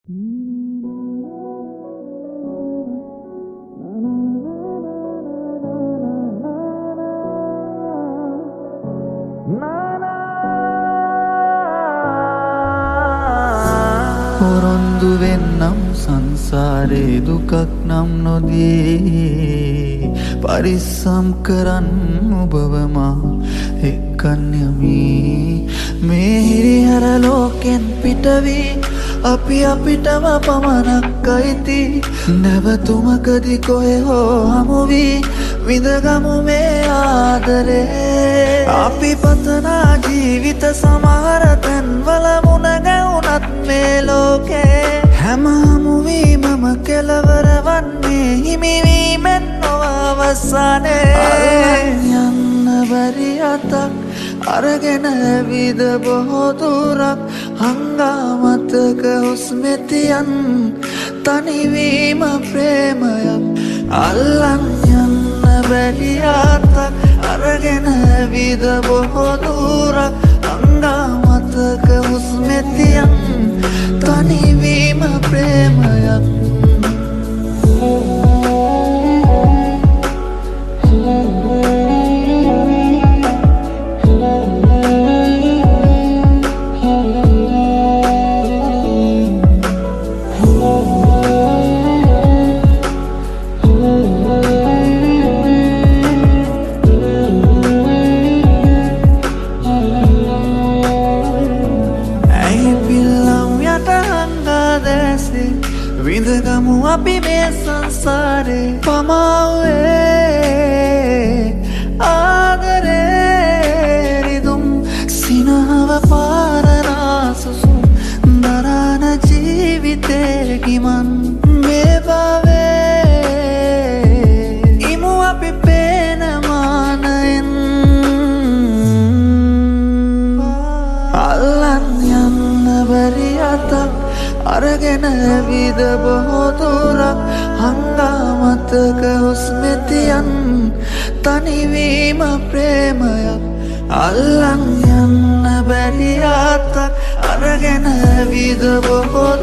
පොරොන්දු වෙන්නම් සංසාරේ දුකක් නම් නොදී පරිස්සම් කරන් ඔබවමා එක්කන් යමි මේ හිරිහැර ලෝකෙන් පිටවී අපි අපිටම පමණක් අයිති නැවතුමකදී කොහෙ හෝ හමුවී විඳගමු මේ ආදරේ අපි පතනා ජීවිත සමහර තැන්වල මුණ ගැවුනත් මේ ලෝකේ හැම හමුවීමම කෙලවර වන්නේ හිමිවීමෙන් නොව අවසානයේ යන්න බැරි අතක් අරගෙන ඇවිද බොහෝ දුරක් හංගාමතක හුස්මෙතියන් තනිවීම ප්‍රේමයක් අල්ලන් යන්න බැරි අතක් අරගෙන ඇවිද බොහෝ දුරක් හංගාමතක හුස්මෙතියන් තනිවීම ප්‍රේමයක් විඳගමු අපි මේ සංසාරේ පමාවේ ආදරේ රිදුම් සිනහව පාරනාසුසුම් දරාන ජීවිතේ ගිමන් මේ භවයේ ඉමු අපි පේන මානයෙන් අල්ලන් යන්න බැරි අතක් අරගෙන ඇවිද බොහෝ දුරක් හංගාමතක හුස්මෙතියන් තනිවීම ප්‍රේමයක් අල්ලන් යන්න බැරි අතක් අරගෙන ඇවිද බොහෝ